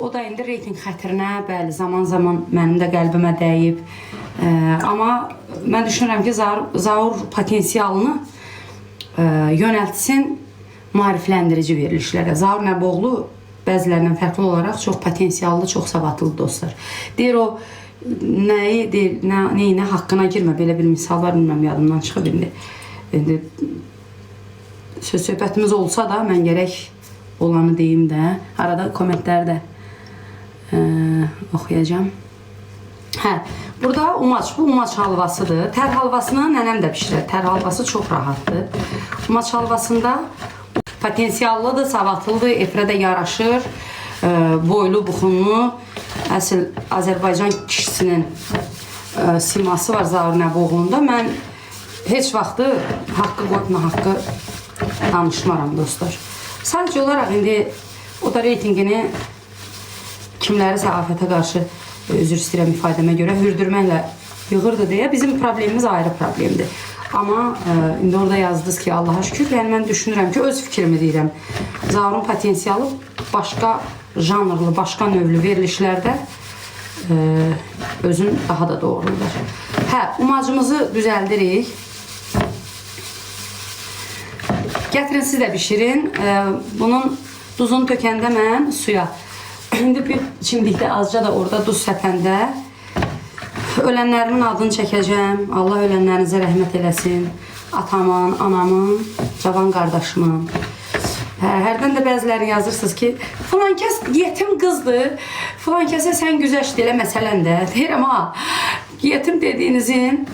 O da indi reyting xətrinə, bəli, zaman-zaman mənim də qəlbimə dəyib. Amma mən düşünürəm ki, Zaur potensialını yönəltsin maarifləndirici verilişlərə. Zaur Nəboğlu bəzilərindən fərqli olaraq çox potensiallı, çox savadlı dostlar. Deyir o, nəyi deyir, neyinə haqqına girmə, belə bir misal var, bilməm, yadımdan çıxıb indi. Söz-söhbətimiz olsa da, mən gərək olanı deyim də, arada kommentləri də oxuyacağım. Burada umaç, bu umaç halvasıdır. Tər halvasını nənəm də pişirir. Tər halvası çox rahatdır. Umaç halvasında potensiallıdır, savadlıdır, efirə də yaraşır. Boylu, buxunlu, əsl Azərbaycan kişisinin siması var Zaur Nəboğlu'nda. Mən heç vaxtı haqqı qoyma, haqqı danışmaram dostlar. Sadəcə olaraq indi o da reytingini kimləri səafətə qarşı üzr istəyirəm ifadəmə görə hürdürməklə yığırdı deyə bizim problemimiz ayrı problemdir. Amma indi orada yazdınız ki, Allaha şükür, yəni mən düşünürəm ki, öz fikrimi deyirəm. Zaurun potensialı başqa janrlı, başqa növlü verilişlərdə özün daha da doğrulur. Umacımızı düzəldirik. Gətirin siz də bişirin. Bunun duzunu tökəndə mən suya, indi bir çimdikdə azca da orada duz səpəndə ölənlərimin adını çəkəcəm. Allah ölənlərinizə rəhmət eləsin. Atamın, anamın, cavan qardaşımın. Hərdən də bəziləri yazırsınız ki, filan kəs yetim qızdır, filan kəsə sən güzəşt elə məsələn də. Deyirəm, yetim dediyinizin,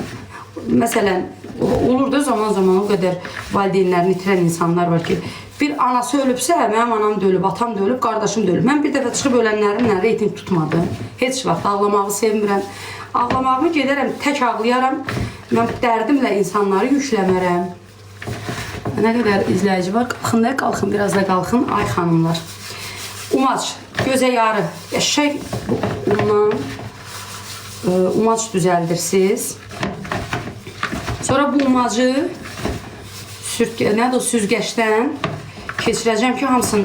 məsələn, olur da zaman-zaman o qədər valideynlərini itirən insanlar var ki, bir anası ölübsə, mənim anam da ölüb, atam da ölüb, qardaşım da ölüb. Mən bir dəfə çıxıb ölənlərimlə reyting tutmadım. Heç vaxt ağlamağı sevmirəm. Ağlamağımı gedərəm, tək ağlayaram. Mən dərdimlə insanları yükləmərəm. Nə qədər izləyici var? Qalxın da, qalxın, biraz da qalxın. Ay xanımlar. Umaç, gözə yarı. Eşək undan umaç düzəldirsiniz. Sonra bu umacı süzgəçdən keçirəcəm ki, hamısını